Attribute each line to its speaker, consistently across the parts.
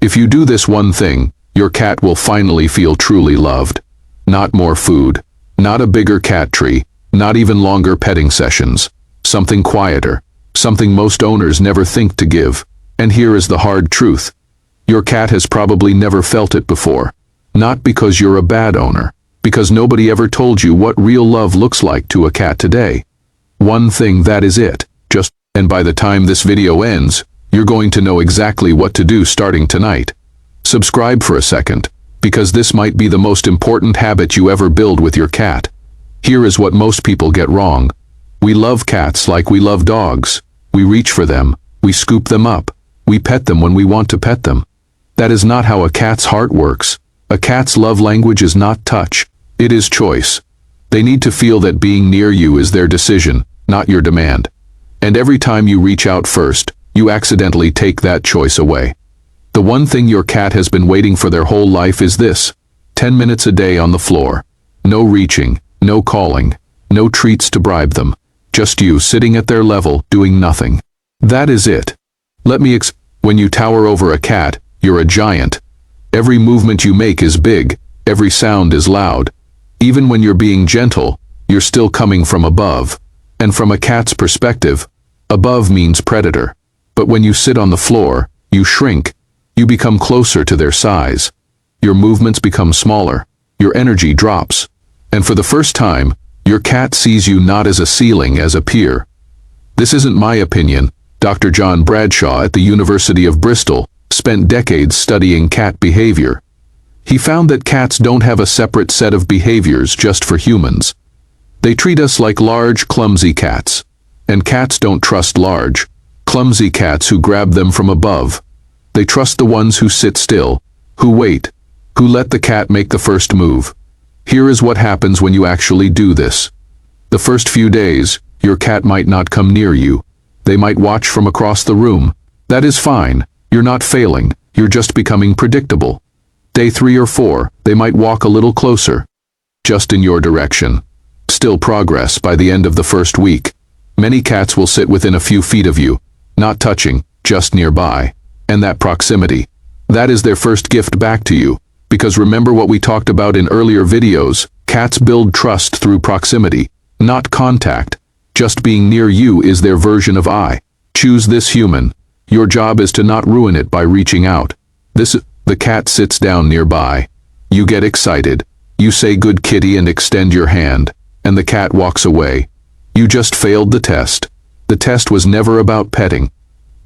Speaker 1: If you do this one thing, your cat will finally feel truly loved. Not more food, not a bigger cat tree, not even longer petting sessions. Something quieter, something most owners never think to give. And here is the hard truth. Your cat has probably never felt it before. Not because you're a bad owner, because nobody ever told you what real love looks like to a cat today. One thing, that is it. And by the time this video ends, you're going to know exactly what to do starting tonight. Subscribe for a second, because this might be the most important habit you ever build with your cat. Here is what most people get wrong. We love cats like we love dogs. We reach for them, we scoop them up, we pet them when we want to pet them. That is not how a cat's heart works. A cat's love language is not touch, it is choice. They need to feel that being near you is their decision, not your demand. And every time you reach out first, you accidentally take that choice away. The one thing your cat has been waiting for their whole life is this: 10 minutes a day on the floor. No reaching, no calling, no treats to bribe them. Just you sitting at their level, doing nothing. That is it. When you tower over a cat, you're a giant. Every movement you make is big, every sound is loud. Even when you're being gentle, you're still coming from above. And from a cat's perspective, above means predator. But when you sit on the floor, you shrink. You become closer to their size. Your movements become smaller. Your energy drops. And for the first time, your cat sees you not as a ceiling, as a peer. This isn't my opinion. Dr. John Bradshaw at the University of Bristol spent decades studying cat behavior. He found that cats don't have a separate set of behaviors just for humans. They treat us like large, clumsy cats. And cats don't trust large, clumsy cats who grab them from above. They trust the ones who sit still, who wait, who let the cat make the first move. Here is what happens when you actually do this. The first few days, your cat might not come near you. They might watch from across the room. That is fine. You're not failing. You're just becoming predictable. Day 3 or 4, they might walk a little closer. Just in your direction. Still progress by the end of the first week. Many cats will sit within a few feet of you, not touching, just nearby. And that proximity, that is their first gift back to you. Because remember what we talked about in earlier videos, cats build trust through proximity, not contact. Just being near you is their version of I. Choose this human. Your job is to not ruin it by reaching out. The cat sits down nearby. You get excited. You say good kitty and extend your hand. And the cat walks away. You just failed the test. The test was never about petting.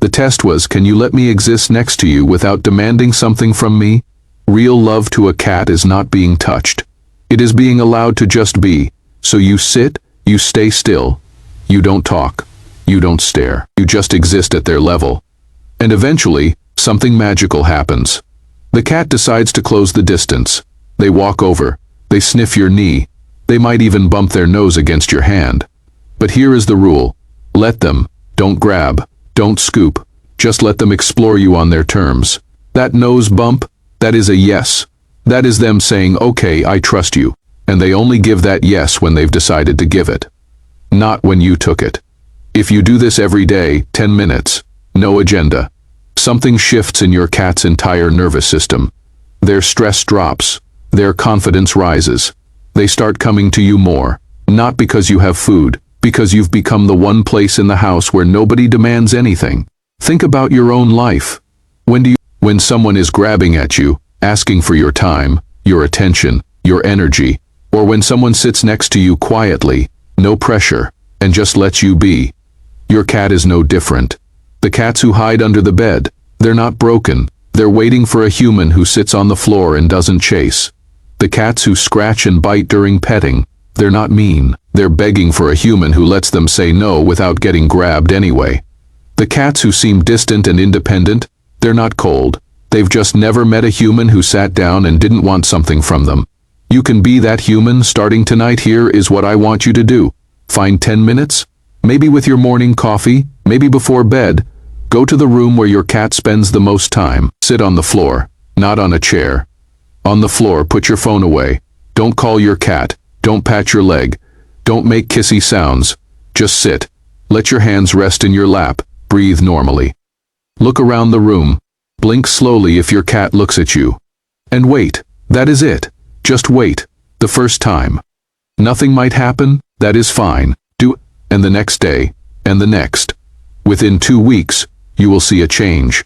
Speaker 1: The test was, can you let me exist next to you without demanding something from me? Real love to a cat is not being touched. It is being allowed to just be. So you sit, you stay still. You don't talk. You don't stare. You just exist at their level. And eventually, something magical happens. The cat decides to close the distance. They walk over. They sniff your knee. They might even bump their nose against your hand. But here is the rule. Let them. Don't grab. Don't scoop. Just let them explore you on their terms. That nose bump, that is a yes. That is them saying, okay, I trust you. And they only give that yes when they've decided to give it. Not when you took it. If you do this every day, 10 minutes, no agenda, something shifts in your cat's entire nervous system. Their stress drops. Their confidence rises. They start coming to you more, not because you have food, because you've become the one place in the house where nobody demands anything. Think about your own life. When someone is grabbing at you, asking for your time, your attention, your energy, or when someone sits next to you quietly, no pressure, and just lets you be. Your cat is no different. The cats who hide under the bed, they're not broken. They're waiting for a human who sits on the floor and doesn't chase. The cats who scratch and bite during petting, they're not mean. They're begging for a human who lets them say no without getting grabbed anyway. The cats who seem distant and independent, they're not cold. They've just never met a human who sat down and didn't want something from them. You can be that human starting tonight. Here is what I want you to do. Find 10 minutes, maybe with your morning coffee, maybe before bed. Go to the room where your cat spends the most time. Sit on the floor, not on a chair. On the floor, put your phone away. Don't call your cat. Don't pat your leg. Don't make kissy sounds. Just sit. Let your hands rest in your lap. Breathe normally. Look around the room. Blink slowly if your cat looks at you. And wait. That is it. Just wait. The first time. Nothing might happen, that is fine. Do it. And the next day. And the next. Within 2 weeks, you will see a change.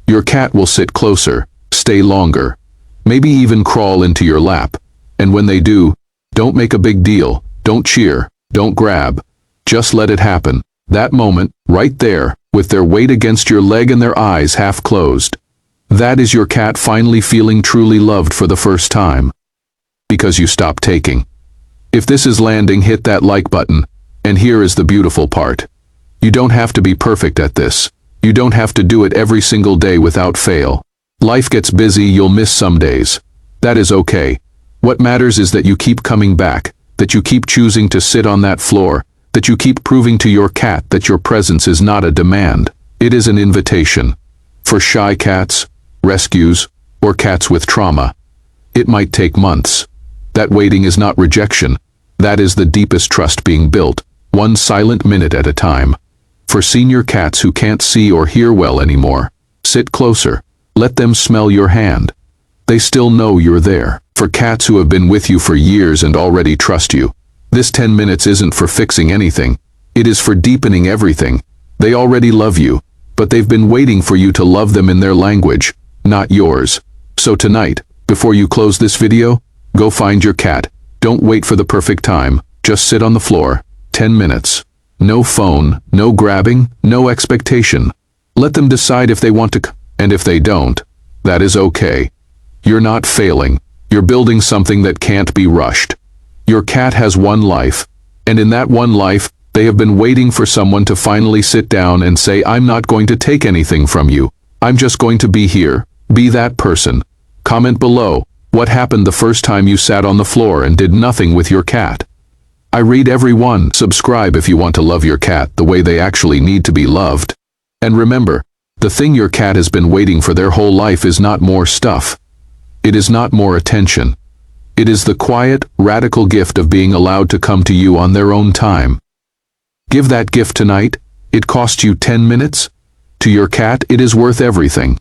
Speaker 1: Your cat will sit closer, stay longer, maybe even crawl into your lap. And when they do, don't make a big deal, don't cheer, don't grab. Just let it happen. That moment, right there, with their weight against your leg and their eyes half closed. That is your cat finally feeling truly loved for the first time. Because you stopped taking. If this is landing, hit that like button. And here is the beautiful part. You don't have to be perfect at this. You don't have to do it every single day without fail. Life gets busy, you'll miss some days. That is okay. What matters is that you keep coming back, that you keep choosing to sit on that floor, that you keep proving to your cat that your presence is not a demand. It is an invitation. For shy cats, rescues, or cats with trauma, it might take months. That waiting is not rejection. That is the deepest trust being built, one silent minute at a time. For senior cats who can't see or hear well anymore, sit closer. Let them smell your hand. They still know you're there. For cats who have been with you for years and already trust you, this 10 minutes isn't for fixing anything. It is for deepening everything. They already love you, but they've been waiting for you to love them in their language, not yours. So tonight, before you close this video, go find your cat. Don't wait for the perfect time. Just sit on the floor. 10 minutes. No phone, no grabbing, no expectation. Let them decide if they want to, and if they don't, that is okay. You're not failing. You're building something that can't be rushed. Your cat has one life, and in that one life, they have been waiting for someone to finally sit down and say, I'm not going to take anything from you. I'm just going to be here. Be that person. Comment below. What happened the first time you sat on the floor and did nothing with your cat? I read every one. Subscribe if you want to love your cat the way they actually need to be loved. And remember, the thing your cat has been waiting for their whole life is not more stuff. It is not more attention. It is the quiet, radical gift of being allowed to come to you on their own time. Give that gift tonight. It cost you 10 minutes. To your cat, it is worth everything.